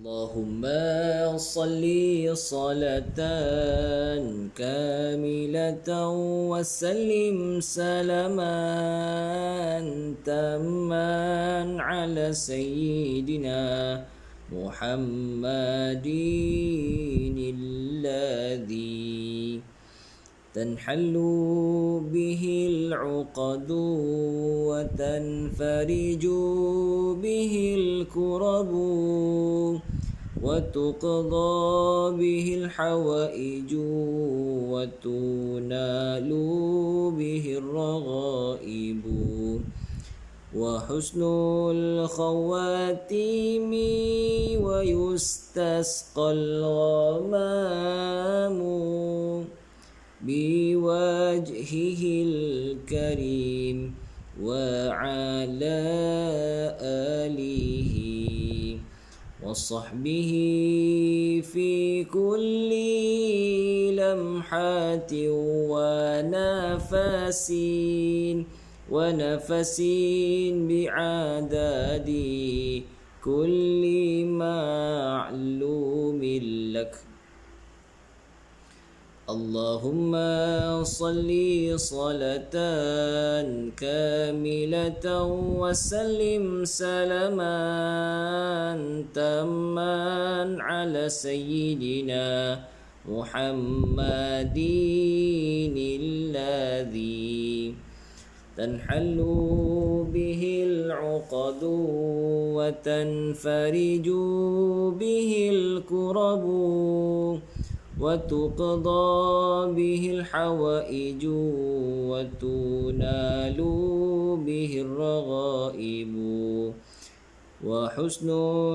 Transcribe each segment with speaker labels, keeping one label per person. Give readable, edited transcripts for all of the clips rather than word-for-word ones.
Speaker 1: اللهم صل صلاة كاملة وسلم سلاما تاما على سيدنا محمد الذي تنحل به العقد وتنفرج به الكرب وتقضى به الحوائج وتنال به الرغائب وحسن الخواتيم ويستسقى الغمام بوجهه الكريم وعلى آله وصحبه في كل لمحة ونفس بعدد كل معلوم لك. اللهم صل صلاة كاملة وسلم سلاما تاما على سيدنا محمد الذي تنحل به العقد وتنفرج به الكرب وتقضى به الحوائج وتنال به الرغائب وحسن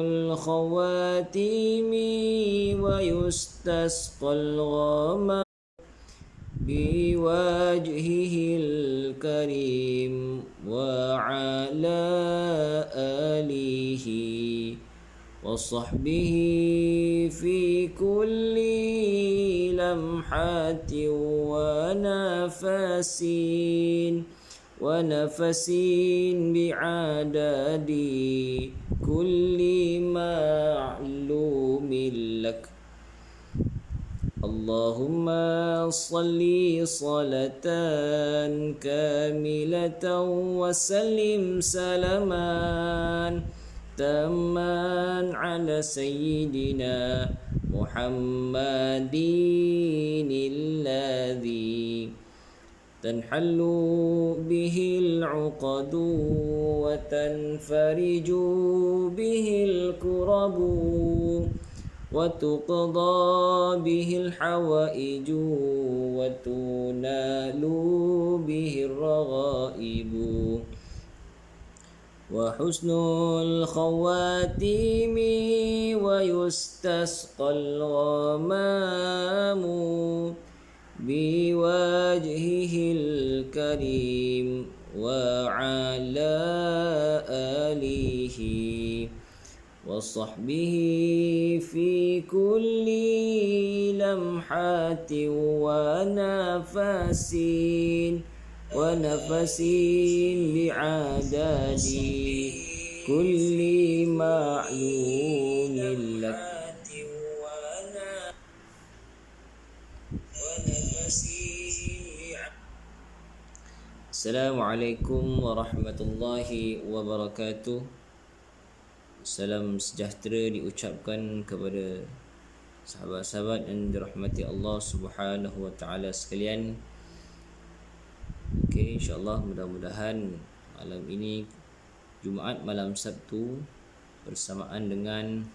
Speaker 1: الخواتيم ويستسقى الغمام بوجهه الكريم وعلى آله وصحبه في كل لمحة ونفس بعدد كل معلوم لك. اللهم صل صلاة كاملة وسلم سلاما تاما على سيدنا محمد الذي تنحل به العقد وتنفرج به الكرب وتقضى به الحوائج وتنال به الرغائب وحسن الخواتيم ويستسقى الغمام بوجهه الكريم وعلى آله وصحبه في كل لمحة ونفس بعدد كل معلوم لك. Assalamualaikum warahmatullahi wabarakatuh. Salam sejahtera diucapkan kepada sahabat-sahabat yang dirahmati Allah Subhanahu wa taala sekalian. Okey, insya-Allah mudah-mudahan malam ini Jumaat malam Sabtu bersamaan dengan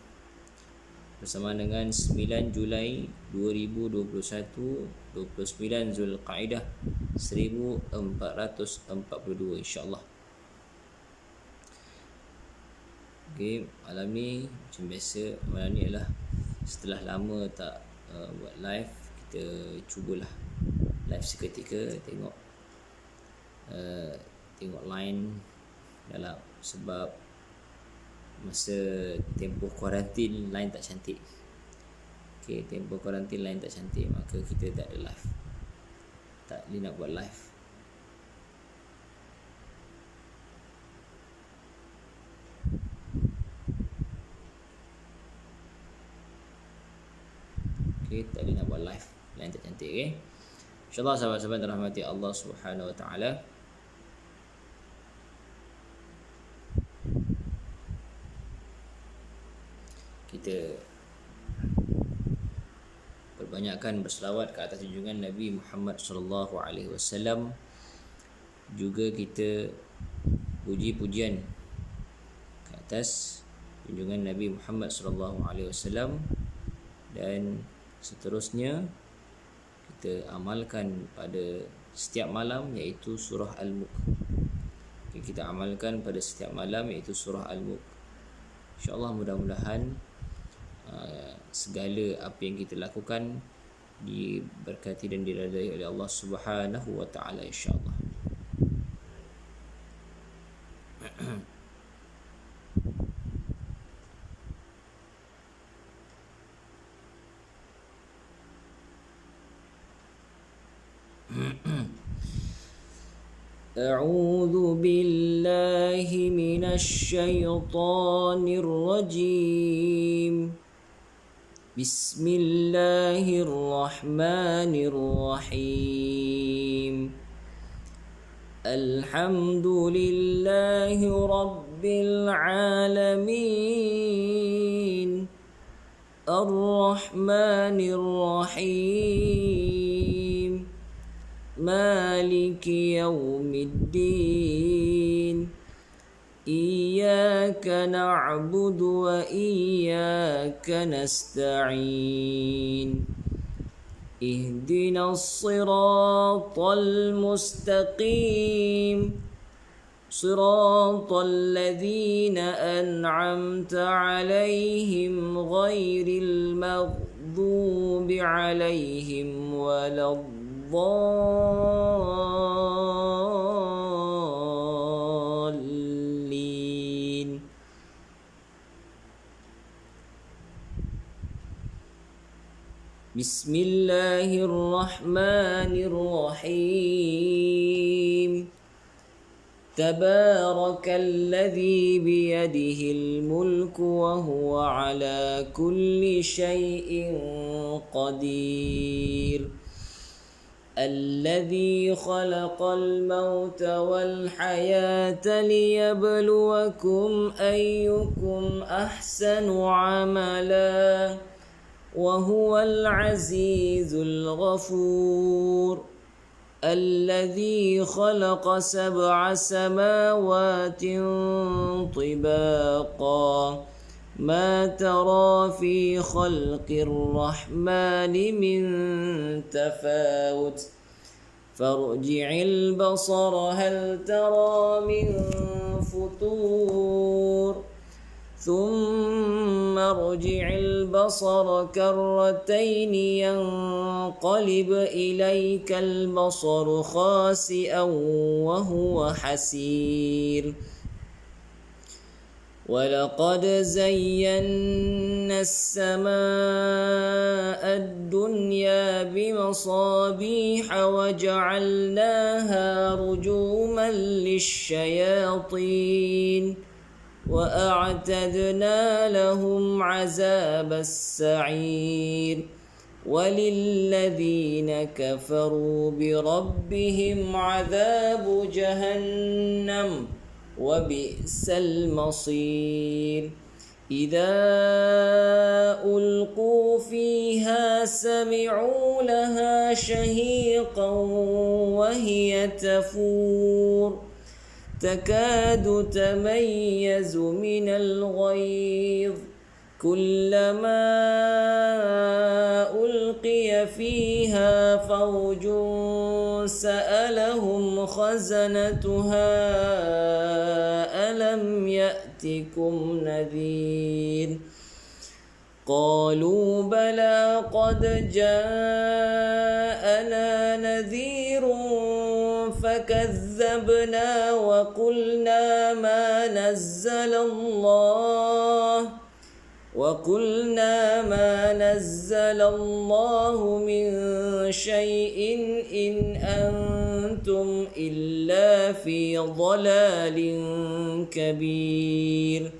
Speaker 1: 9 Julai 2021, 29 Zulqaidah 1442 insya-Allah. Okey, malam ni macam biasa, malam ni adalah setelah lama tak buat live, kita cubalah live seketika, tengok line dalam, sebab masa tempoh kuarantin line tak cantik. Okey, tempoh kuarantin line tak cantik, maka kita tak ada live, tak boleh nak buat live. Okay, tak boleh nak buat live line tak cantik. Okay, InsyaAllah sahabat-sahabat rahmati Allah Subhanahu Wa Taala, kita perbanyakkan berselawat ke atas junjungan Nabi Muhammad sallallahu alaihi wasallam. Juga kita puji-pujian ke atas junjungan Nabi Muhammad sallallahu alaihi wasallam, dan seterusnya kita amalkan pada setiap malam, iaitu surah Al-Mulk. Kita amalkan pada setiap malam, iaitu surah Al-Mulk. InsyaAllah mudah-mudahan segala apa yang kita lakukan diberkati dan diridai oleh Allah Subhanahu Wa Taala, insyaAllah. أعوذ بالله من الشيطان الرجيم. بسم الله الرحمن الرحيم. الحمد لله رب العالمين. الرحمن الرحيم. مالك يوم الدين. إياك نعبد وإياك نستعين. اهدنا الصراط المستقيم. صراط الذين أنعمت عليهم غير المغضوب عليهم ولا الضالين. بسم الله الرحمن الرحيم. تبارك الذي بيده الملك وهو على كل شيء قدير. الذي خلق الموت والحياة ليبلوكم أيكم أحسن عملا وهو العزيز الغفور. الذي خلق 7 سماوات طباقا ما ترى في خلق الرحمن من تفاوت فارجع البصر هل ترى من فطور ثم ارجع البصر كرتين ينقلب إليك البصر خاسئا وهو حسير. ولقد زينا السماء الدنيا بمصابيح وجعلناها رجوما للشياطين وأعتدنا لهم عذاب السعير. وللذين كفروا بربهم عذاب جهنم وبئس المصير. إذا ألقوا فيها سمعوا لها شهيقا وهي تفور تكاد تميز من الغيظ كلما ألقي فيها فوج سألهم خزنتها ألم يأتكم نذير قالوا بلى قد جاءنا نذير فكذبنا وقلنا ما نزل الله من شيء إن أنتم إلا في ضلال كبير.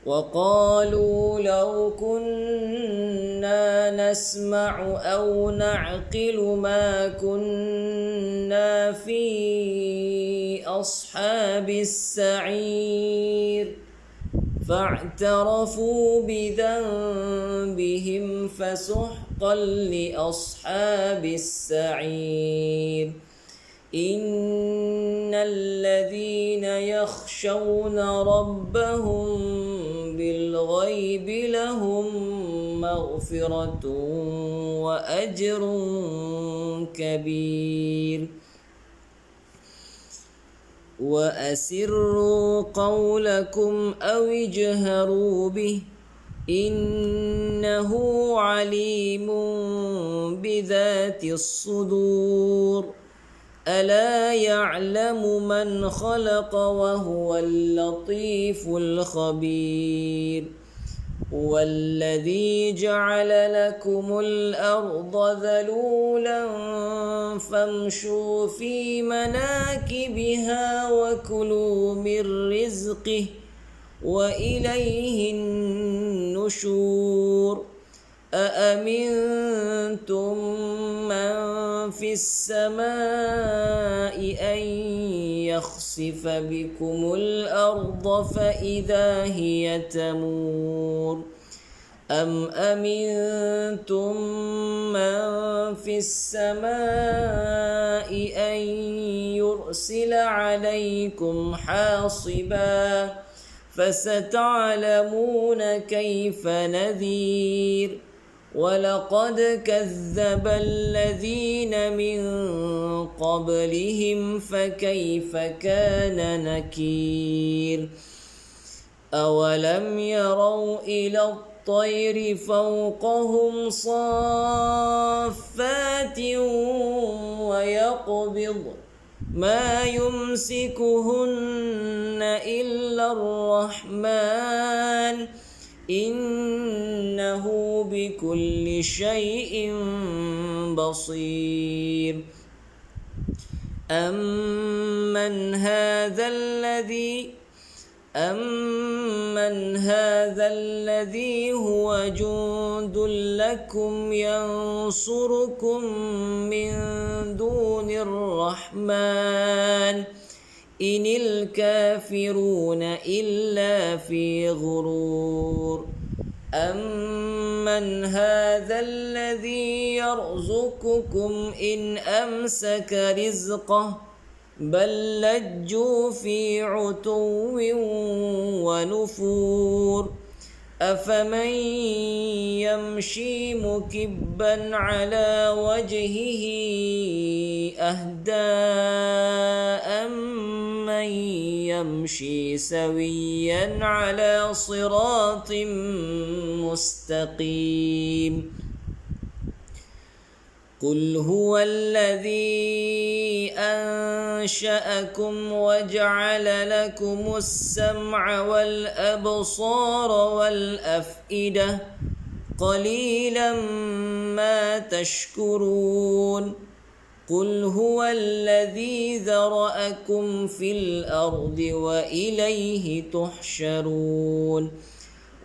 Speaker 1: وقالوا لو كنا نسمع أو نعقل ما كنا في أصحاب السعير فاعترفوا بذنبهم فسحقا لأصحاب السعير إن الذين يخشون ربهم بالغيب لهم مغفرة وأجر كبير وأسروا قولكم أو اجهروا به إنه عليم بذات الصدور ألا يعلم من خلق وهو اللطيف الخبير هو الذي جعل لكم الأرض ذلولا فامشوا في مناكبها وكلوا من رزقه وإليه النشور أأمنتم من في السماء أن يخسف بكم الأرض فإذا هي تمور أم أمنتم من في السماء أن يرسل عليكم حاصبا فستعلمون كيف نذير ولقد كذب الذين من قبلهم فكيف كان نكير أولم يروا إلى الطير فوقهم صافات ويقبض ما يمسكهن إلا الرحمن إنه بكل شيء بصير أمن هذا الذي هو جند لكم ينصركم من دون الرحمن إن الكافرون إلا في غرور أمن هذا الذي يرزقكم إن أمسك رزقه بل لجوا في عتو ونفور أفمن يمشي مكبا على وجهه أهدى أمن يمشي سويا على صراط مستقيم قل هو الذي أنشأكم وجعل لكم السمع والأبصار والأفئدة قليلا ما تشكرون قل هو الذي ذرأكم في الأرض وإليه تحشرون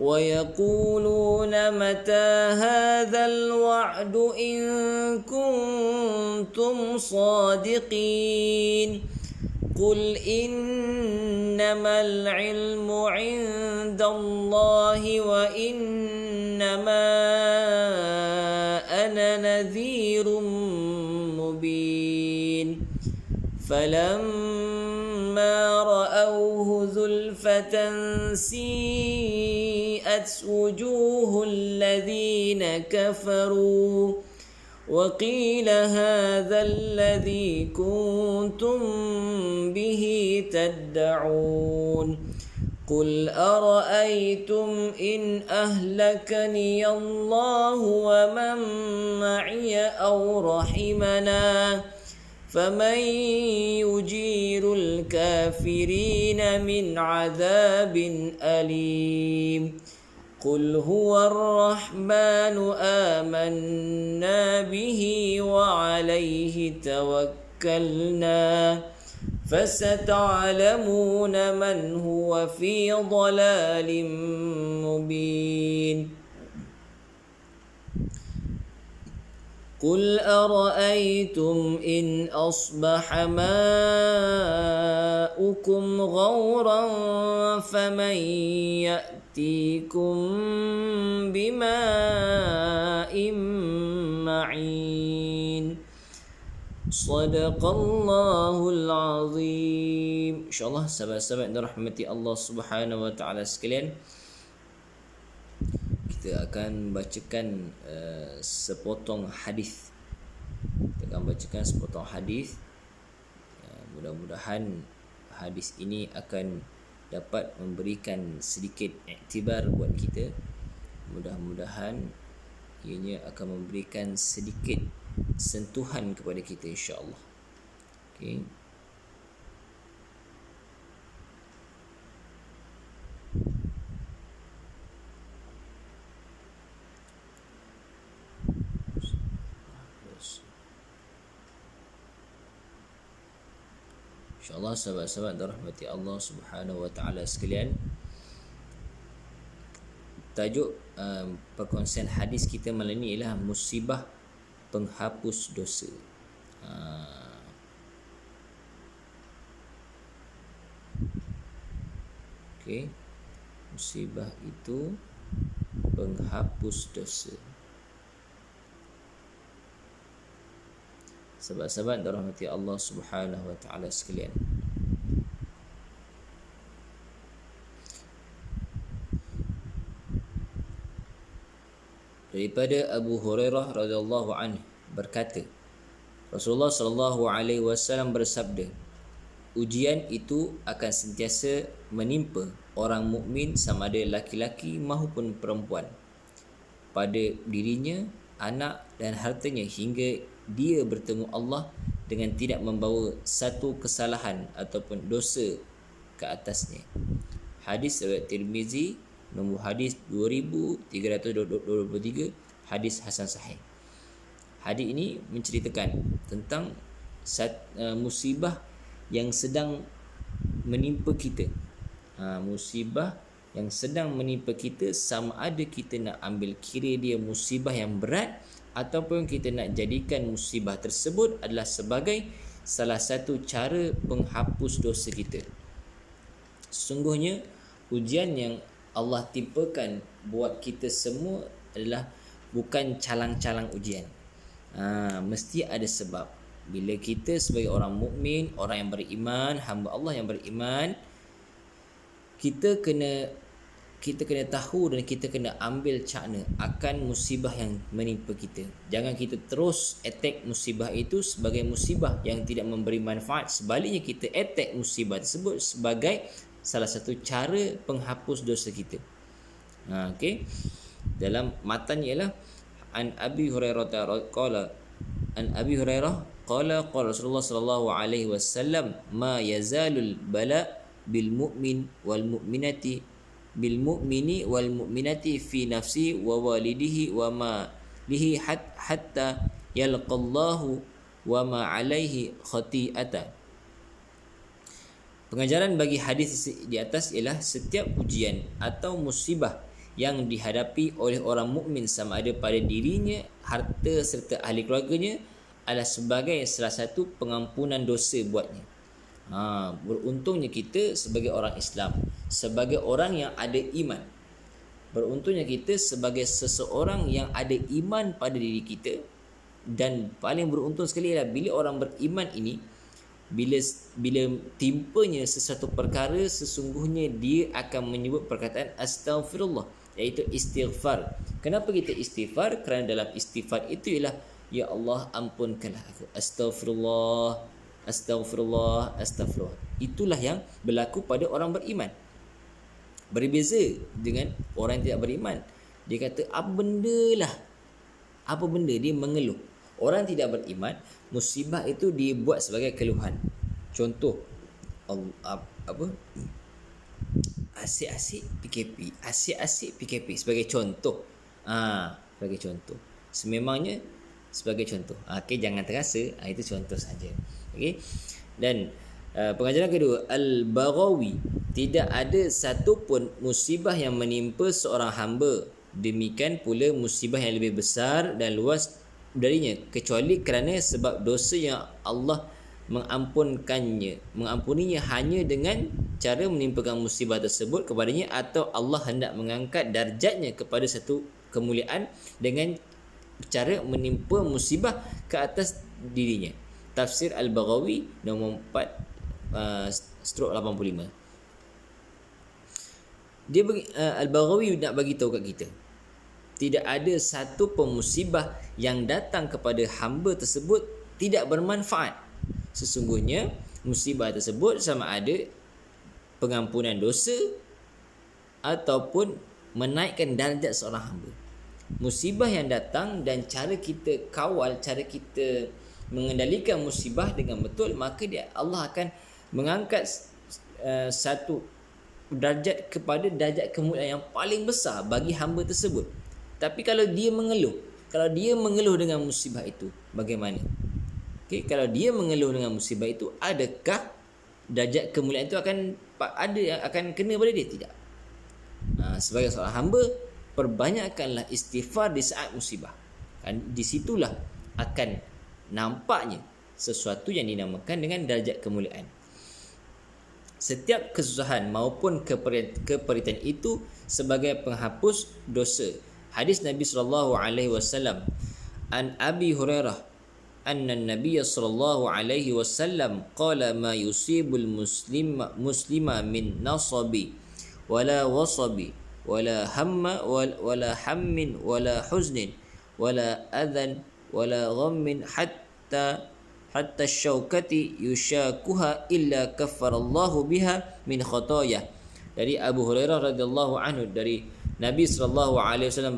Speaker 1: ويقولون متى هذا الوعد إن كنتم صادقين قل إنما العلم عند الله وإنما أنا نذير مبين فلما رأوه زلفة سيئت وجوه الذين كفروا وقيل هذا الذي كنتم به تدعون قل أرأيتم إن أهلكني الله ومن معي أو رحمنا فمن يجير الكافرين من عذاب أليم قل هو الرحمن آمنا به وعليه توكلنا فستعلمون من هو في ضلال مبين قل أرأيتم إن أصبح ماؤكم غورا فمن يأتيكم بماء معين صدق الله العظيم. InsyaAllah sahabat-sahabat yang dirahmati Allah Subhanahu Wa Taala sekalian, kita akan bacakan sepotong hadis. Kita akan bacakan sepotong hadis. Mudah-mudahan hadis ini akan dapat memberikan sedikit iktibar buat kita. Mudah-mudahan ianya akan memberikan sedikit sentuhan kepada kita, insya-Allah. Okey. InsyaAllah sahabat-sahabat dirahmati Allah Subhanahu Wa Taala sekalian, tajuk perkongsian hadis kita malam ini ialah musibah penghapus dosa. Okey, musibah itu penghapus dosa. Sahabat-sahabat dirahmati Allah Subhanahu Wa Taala sekalian, daripada Abu Hurairah radhiyallahu anhu berkata, Rasulullah sallallahu alaihi wasallam bersabda, ujian itu akan sentiasa menimpa orang mukmin sama ada laki-laki maupun perempuan, pada dirinya, anak dan hartanya, hingga dia bertemu Allah dengan tidak membawa satu kesalahan ataupun dosa ke atasnya. Hadis riwayat Tirmizi, nombor hadis 2323, hadis hasan sahih. Hadis ini menceritakan tentang musibah yang sedang menimpa kita. Musibah yang sedang menimpa kita, sama ada kita nak ambil kira dia musibah yang berat ataupun kita nak jadikan musibah tersebut adalah sebagai salah satu cara penghapus dosa kita. Sesungguhnya ujian yang Allah timpakan buat kita semua adalah bukan calang-calang ujian. Mesti ada sebab. Bila kita sebagai orang mukmin, orang yang beriman, hamba Allah yang beriman, kita kena tahu dan kita kena ambil cakna akan musibah yang menimpa kita. Jangan kita terus attack musibah itu sebagai musibah yang tidak memberi manfaat. Sebaliknya kita attack musibah tersebut sebagai salah satu cara penghapus dosa kita. Okey. Dalam matan ialah an Abi Hurairah qala Rasulullah sallallahu alaihi wasallam, ma yazalul bala bil mu'min wal mu'minati bil mu'mini wal mu'minati fi nafsi wa walidihi wa ma lihi hatta yalqallahu wa ma alaihi khati'ata. Pengajaran bagi hadis di atas ialah setiap ujian atau musibah yang dihadapi oleh orang mukmin, sama ada pada dirinya, harta serta ahli keluarganya, adalah sebagai salah satu pengampunan dosa buatnya. Beruntungnya kita sebagai orang Islam, sebagai orang yang ada iman. Beruntungnya kita sebagai seseorang yang ada iman pada diri kita. Dan paling beruntung sekali ialah bila orang beriman ini, bila timpanya sesuatu perkara, sesungguhnya dia akan menyebut perkataan astaghfirullah, iaitu istighfar. Kenapa kita istighfar? Kerana dalam istighfar itu ialah, ya Allah ampunkanlah aku, astaghfirullah, astaghfirullah, astaghfirullah. Itulah yang berlaku pada orang beriman. Berbeza dengan orang yang tidak beriman. Dia kata apa benda dia mengeluh. Orang tidak beriman, musibah itu dibuat sebagai keluhan. Contoh, asyik-asyik PKP sebagai contoh. Sebagai contoh. Sememangnya sebagai contoh. Okey, jangan terasa, itu contoh saja. Okey. Dan Pengajaran kedua, Al-Baghawi, tidak ada satu pun musibah yang menimpa seorang hamba, demikian pula musibah yang lebih besar dan luas darinya, kecuali kerana sebab dosa yang Allah mengampuninya hanya dengan cara menimpakan musibah tersebut kepadanya, atau Allah hendak mengangkat darjatnya kepada satu kemuliaan dengan cara menimpa musibah ke atas dirinya. Tafsir Al-Baghawi nombor 4/85. Al-Baghawi nak bagi tahu kat kita, tidak ada satu pun musibah yang datang kepada hamba tersebut tidak bermanfaat. Sesungguhnya musibah tersebut sama ada pengampunan dosa ataupun menaikkan darjat seorang hamba. Musibah yang datang dan cara kita kawal, cara kita mengendalikan musibah dengan betul, maka Allah akan mengangkat satu darjat kepada darjat kemuliaan yang paling besar bagi hamba tersebut. Tapi kalau dia mengeluh dengan musibah itu, bagaimana? Kalau dia mengeluh dengan musibah itu, adakah darjat kemuliaan itu akan kena pada dia? Tidak. Sebagai seorang hamba, perbanyakkanlah istighfar di saat musibah. Di situlah akan nampaknya sesuatu yang dinamakan dengan darjat kemuliaan. Setiap kesusahan maupun keperitan itu sebagai penghapus dosa. Hadis Nabi SAW, an Abi Hurairah anna Nabi SAW qala ma yusibul muslima min nasabi wala wasabi wala hamma wala hammin wala huznin wala adhan wala ghammin hatta syaukati yushakuha illa kaffarallahu biha min khatayah. Dari Abu Hurairah radhiyallahu anhu, dari Nabi SAW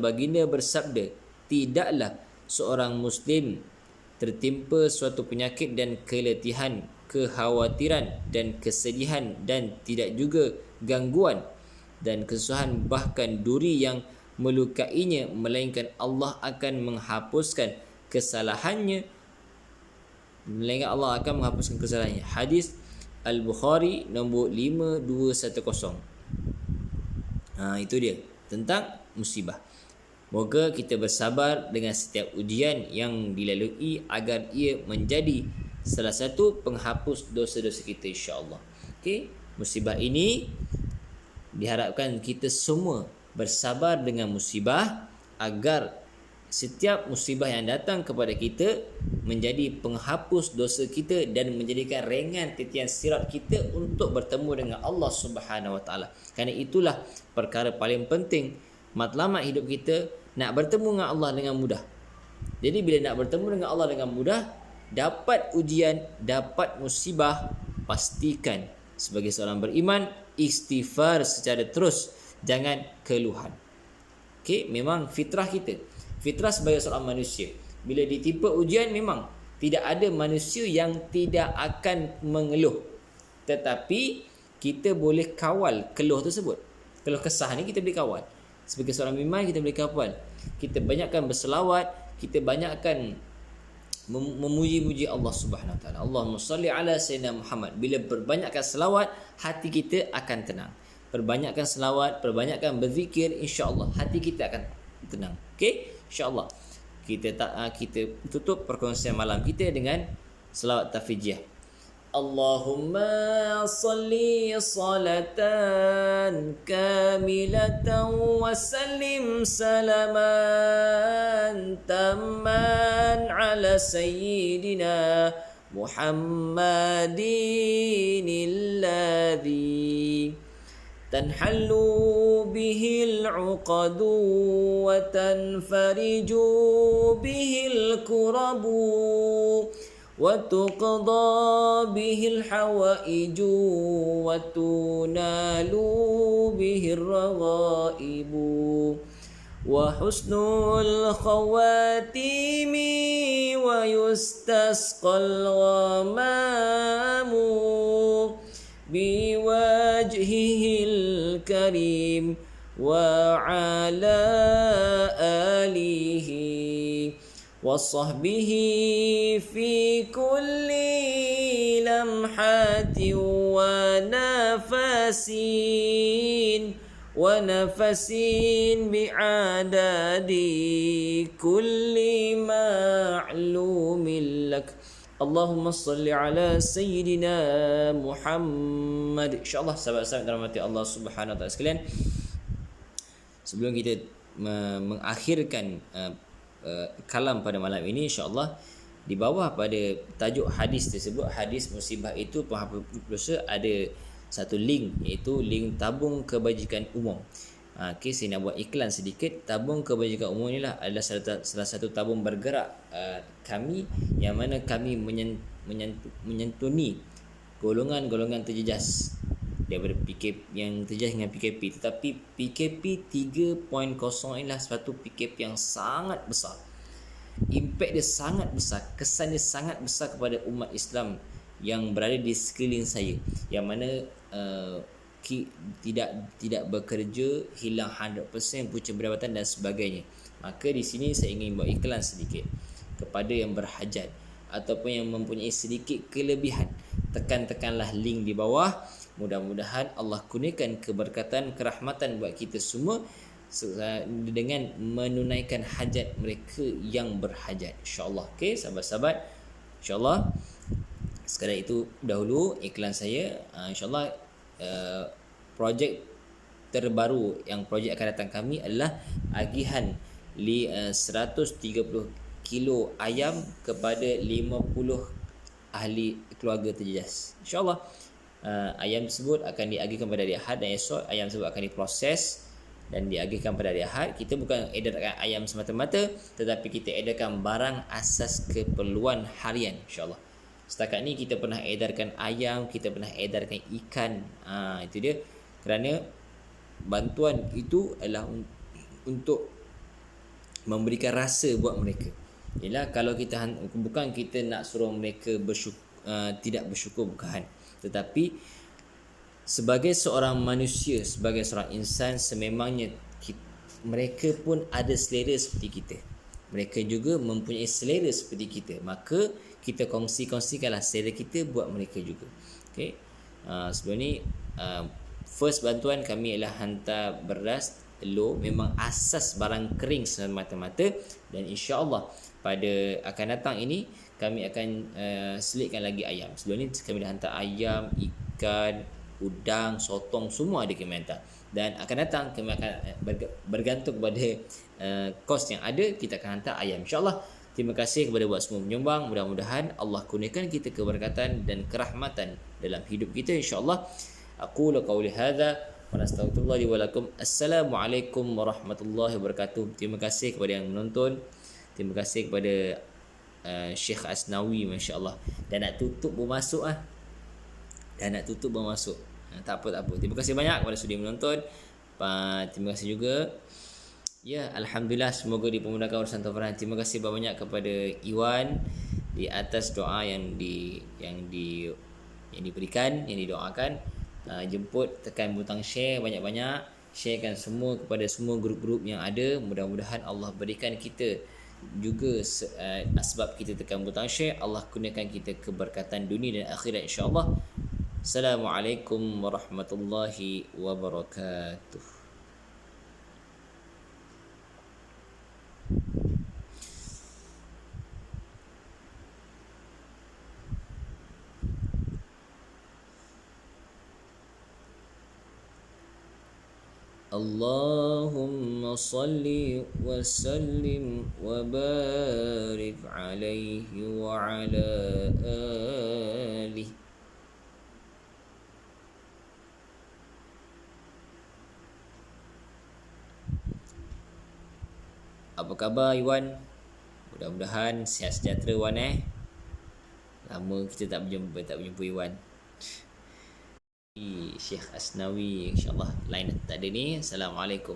Speaker 1: baginda bersabda, tidaklah seorang muslim tertimpa suatu penyakit dan keletihan, kekhawatiran dan kesedihan, dan tidak juga gangguan dan kesusahan, bahkan duri yang melukainya, melainkan Allah akan menghapuskan kesalahannya. Hadis Al-Bukhari nombor 5210. Itu dia tentang musibah. Moga kita bersabar dengan setiap ujian yang dilalui agar ia menjadi salah satu penghapus dosa-dosa kita, insya-Allah. Musibah ini diharapkan kita semua bersabar dengan musibah agar setiap musibah yang datang kepada kita menjadi penghapus dosa kita dan menjadikan ringan titian sirat kita untuk bertemu dengan Allah Subhanahu Wa Taala. Kerana itulah perkara paling penting matlamat hidup kita, nak bertemu dengan Allah dengan mudah. Jadi bila nak bertemu dengan Allah dengan mudah, dapat ujian, dapat musibah, pastikan sebagai seorang beriman istighfar secara terus, jangan keluhan. Memang fitrah kita. Fitrah sebagai seorang manusia, bila ditimpa ujian, memang tidak ada manusia yang tidak akan mengeluh. Tetapi kita boleh kawal keluh tersebut. Keluh kesah ni kita boleh kawal. Sebagai seorang iman kita boleh kawal. Kita banyakkan berselawat, kita banyakkan memuji-muji Allah Subhanahu Wa Taala. Allahumma salli ala sayyidina Muhammad. Bila berbanyakkan selawat, hati kita akan tenang. Perbanyakkan selawat, perbanyakkan berzikir, insya-Allah hati kita akan tenang. InsyaAllah kita tutup perkongsian malam kita dengan selawat tafijiyah. Allahumma salli salatan kamilatan wa sallim salaman tamman ala sayyidina Muhammadin alladhi تنحل به العقد وتنفرج به الكرب وتقضى به الحوائج وتنال به الرغائب وحسن الخواتيم ويستسقى الغمام بوجهه الكريم وعلى آله وصحبه في كل لمحة ونفس ونفس بعدد كل معلوم لك. Allahumma salli ala Sayyidina Muhammad. InsyaAllah sahabat-sahabat dalam hati Allah Subhanahu Wa Taala sekalian, sebelum kita mengakhirkan kalam pada malam ini, insyaAllah di bawah pada tajuk hadis tersebut, hadis musibah itu penghapus dosa, ada satu link, iaitu link tabung kebajikan umum. Okay, saya nak buat iklan sedikit. Tabung kebajikan umum inilah adalah salah satu tabung bergerak kami, yang mana kami menyantuni golongan-golongan terjejas daripada PKP, yang terjejas dengan PKP. Tetapi PKP 3.0 inilah satu PKP yang sangat besar. Impact dia sangat besar, kesan dia sangat besar kepada umat Islam yang berada di sekeliling saya, yang mana tidak bekerja, hilang 100% punca pendapatan dan sebagainya. Maka di sini saya ingin buat iklan sedikit kepada yang berhajat ataupun yang mempunyai sedikit kelebihan. Tekanlah link di bawah. Mudah-mudahan Allah kurniakan keberkatan, kerahmatan buat kita semua dengan menunaikan hajat mereka yang berhajat, insyaAllah. Okay, sahabat-sahabat, insyaAllah sekadar itu dahulu iklan saya. InsyaAllah projek terbaru, yang projek akan datang kami adalah agihan 130 kilo ayam kepada 50 ahli keluarga terjejas. InsyaAllah ayam tersebut akan diagihkan pada hari Ahad, dan esok ayam tersebut akan diproses dan diagihkan pada hari Ahad. Kita bukan edarkan ayam semata-mata, tetapi kita edarkan barang asas keperluan harian, insyaAllah. Setakat ni kita pernah edarkan ayam, kita pernah edarkan ikan. Itu dia. Kerana bantuan itu adalah untuk memberikan rasa buat mereka. Ialah kalau kita bukan kita nak suruh mereka tidak bersyukur, bukan. Tetapi sebagai seorang manusia, sebagai seorang insan, sememangnya mereka pun ada selera seperti kita. Mereka juga mempunyai selera seperti kita. Maka kita kongsikanlah selera kita buat mereka juga. Okay. Sebelum ni first bantuan kami ialah hantar beras, telur, memang asas barang kering semata-mata. Dan insya-Allah pada akan datang ini kami akan selitkan lagi ayam. Sebelum ni kami dah hantar ayam, ikan, udang, sotong, semua ada kami hantar. Dan akan datang kami akan bergantung kepada kos yang ada, kita akan hantar ayam, insya-Allah. Terima kasih kepada buat semua penyumbang. Mudah-mudahan Allah kurniakan kita keberkatan dan kerahmatan dalam hidup kita, insya-Allah. Aqulu qawli hadza wa nastaghfirullah li wa lakum. Assalamualaikum warahmatullahi wabarakatuh. Terima kasih kepada yang menonton. Terima kasih kepada Syekh Asnawi, masya-Allah. Dan nak tutup bermasuk tak apa. Terima kasih banyak kepada sudi menonton. Terima kasih juga. Ya, alhamdulillah, semoga dipermudahkan urusan tawaran. Terima kasih banyak kepada Iwan di atas doa yang diberikan, yang didoakan. Jemput, tekan butang share banyak-banyak, sharekan semua kepada semua grup-grup yang ada. Mudah-mudahan Allah berikan kita juga sebab kita tekan butang share, Allah kurniakan kita keberkatan dunia dan akhirat, insya-Allah. Assalamualaikum warahmatullahi wabarakatuh. Allahumma salli wa sallim wa barik alaihi wa ala alihi. Apa khabar Iwan? Mudah-mudahan sihat sejahtera Wan. Lama kita tak berjumpa Iwan. Syekh Asnawi, insya-Allah lain tak ada ni. Assalamualaikum.